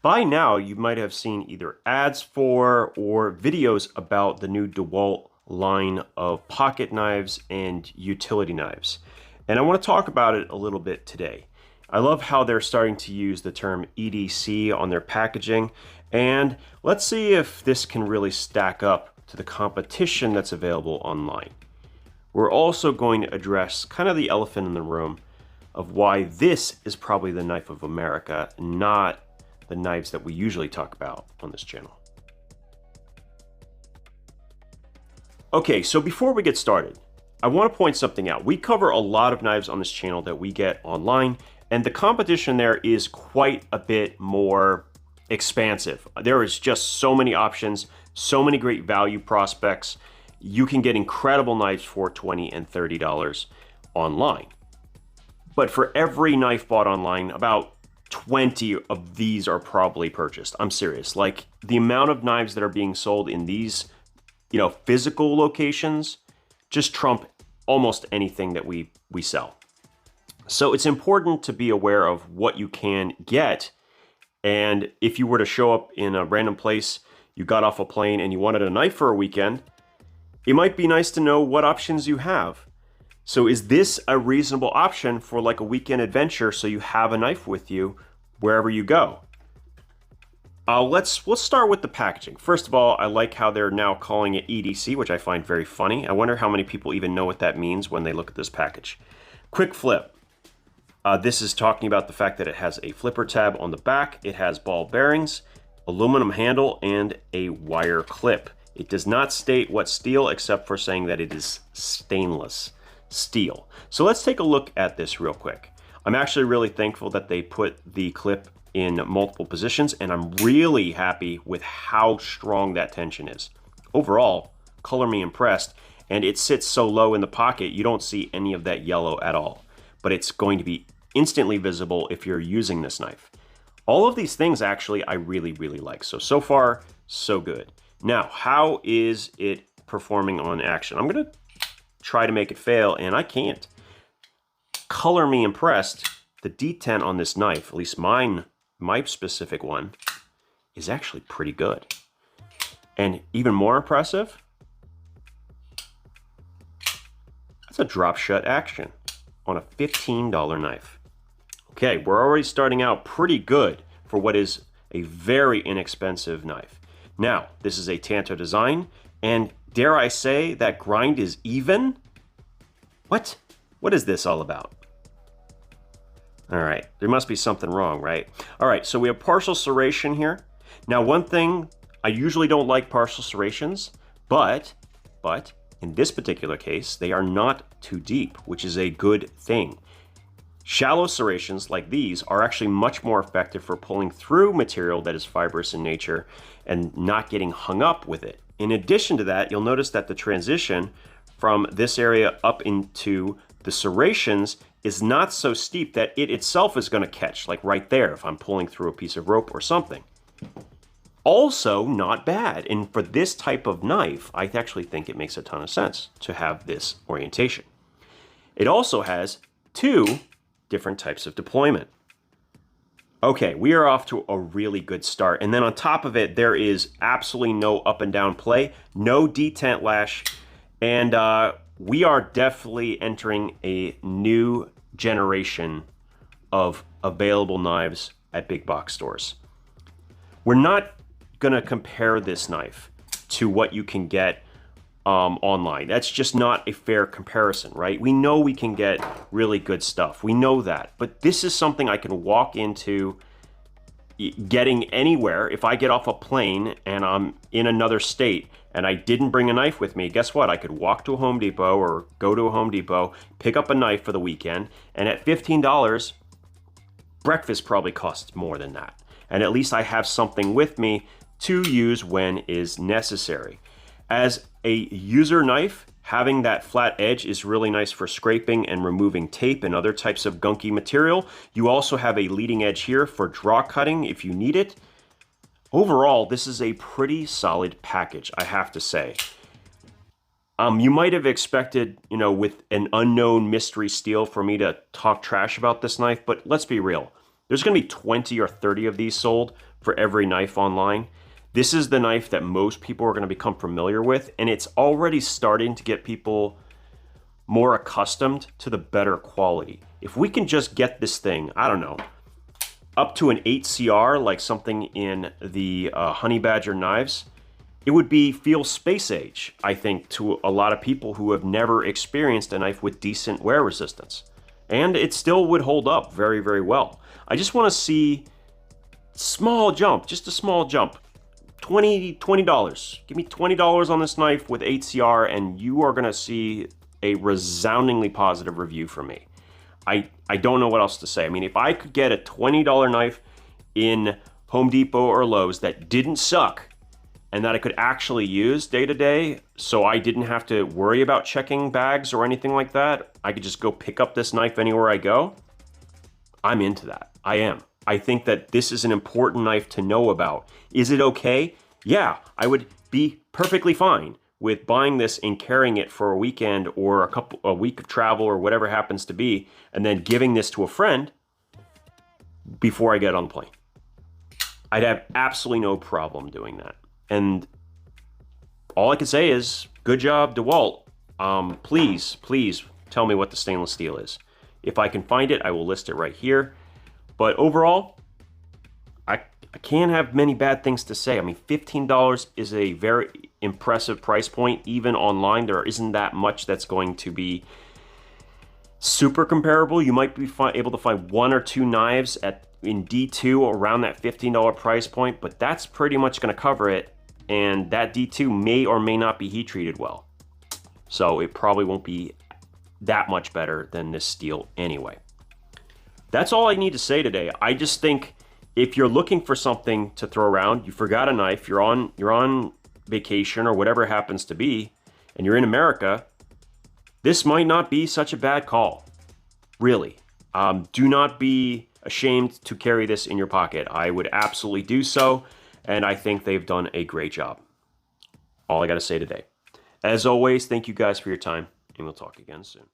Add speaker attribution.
Speaker 1: By now, you might have seen either ads for or videos about the new Dewalt line of pocket knives and utility knives. And I want to talk about it a little bit today. I love how they're starting to use the term EDC on their packaging, and let's see if this can really stack up to the competition that's available online. We're also going to address kind of the elephant in the room of why this is probably the knife of America, not the knives that we usually talk about on this channel. Okay, so before we get started, I want to point something out. We cover a lot of knives on this channel that we get online, and the competition there is quite a bit more expansive. There is just so many options, so many great value prospects. You can get incredible knives for $20 and $30 online. But for every knife bought online, about 20 of these are probably purchased. I'm serious. Like, the amount of knives that are being sold in these, physical locations just trump almost anything that we sell. So it's important to be aware of what you can get. And if you were to show up in a random place, you got off a plane and you wanted a knife for a weekend, it might be nice to know what options you have. So is this a reasonable option for like a weekend adventure so you have a knife with you wherever you go? Let's start with the packaging. First of all, I like how they're now calling it EDC, which I find very funny. I wonder how many people even know what that means when they look at this package. Quick flip. This is talking about the fact that it has a flipper tab on the back. It has ball bearings, aluminum handle, and a wire clip. It does not state what steel except for saying that it is stainless steel. So let's take a look at this real quick. I'm actually really thankful that they put the clip in multiple positions, and I'm really happy with how strong that tension is. Overall, color me impressed, and it sits so low in the pocket you don't see any of that yellow at all. But it's going to be instantly visible if you're using this knife. All of these things actually I really like. So far, so good. Now, how is it performing on action? I'm gonna try to make it fail, and I can't. Color me impressed. The detent on this knife, at least my specific one, is actually pretty good. And even more impressive, that's a drop shut action on a $15 knife. Okay, we're already starting out pretty good for what is a very inexpensive knife. Now, this is a Tanto design, and dare I say that grind is even? What? What is this all about? All right, there must be something wrong, right? All right, so we have partial serration here. Now, one thing, I usually don't like partial serrations, but in this particular case, they are not too deep, which is a good thing. Shallow serrations like these are actually much more effective for pulling through material that is fibrous in nature and not getting hung up with it. In addition to that, you'll notice that the transition from this area up into the serrations is not so steep that it itself is going to catch, like right there if I'm pulling through a piece of rope or something. Also not bad, and for this type of knife, I actually think it makes a ton of sense to have this orientation. It also has two different types of deployment. Okay, we are off to a really good start. And then on top of it, there is absolutely no up and down play, no detent lash, and we are definitely entering a new generation of available knives at big box stores. We're not gonna compare this knife to what you can get online. That's just not a fair comparison, right? We know we can get really good stuff. We know that. But this is something I can walk into getting anywhere. If I get off a plane and I'm in another state and I didn't bring a knife with me, guess what? I could walk to a Home Depot or go to a Home Depot, pick up a knife for the weekend, and at $15, breakfast probably costs more than that. And at least I have something with me to use when is necessary. As a user knife, having that flat edge is really nice for scraping and removing tape and other types of gunky material. You also have a leading edge here for draw cutting if you need it. Overall, this is a pretty solid package, I have to say. You might have expected, with an unknown mystery steel for me to talk trash about this knife, but let's be real. There's going to be 20 or 30 of these sold for every knife online. This is the knife that most people are going to become familiar with, and it's already starting to get people more accustomed to the better quality. If we can just get this thing, I don't know, up to an 8CR, like something in the Honey Badger knives, it would feel space age, I think, to a lot of people who have never experienced a knife with decent wear resistance. And it still would hold up very, very well. I just want to see small jump, just a small jump. $20. Give me $20 on this knife with 8CR and you are going to see a resoundingly positive review from me. I don't know what else to say. I mean, if I could get a $20 knife in Home Depot or Lowe's that didn't suck and that I could actually use day to day, so I didn't have to worry about checking bags or anything like that, I could just go pick up this knife anywhere I go, I'm into that. I am. I think that this is an important knife to know about. Is it okay? Yeah, I would be perfectly fine with buying this and carrying it for a weekend or a week of travel or whatever happens to be, and then giving this to a friend before I get on the plane. I'd have absolutely no problem doing that. And all I can say is, good job, Dewalt. Please tell me what the stainless steel is. If I can find it, I will list it right here. But overall, I can't have many bad things to say. I mean, $15 is a very impressive price point. Even online, there isn't that much that's going to be super comparable. You might be able to find one or two knives in D2 around that $15 price point, but that's pretty much going to cover it. And that D2 may or may not be heat treated well. So it probably won't be that much better than this steel anyway. That's all I need to say today. I just think if you're looking for something to throw around, you forgot a knife, you're on vacation or whatever it happens to be, and you're in America, this might not be such a bad call. Really. Do not be ashamed to carry this in your pocket. I would absolutely do so. And I think they've done a great job. All I got to say today. As always, thank you guys for your time, and we'll talk again soon.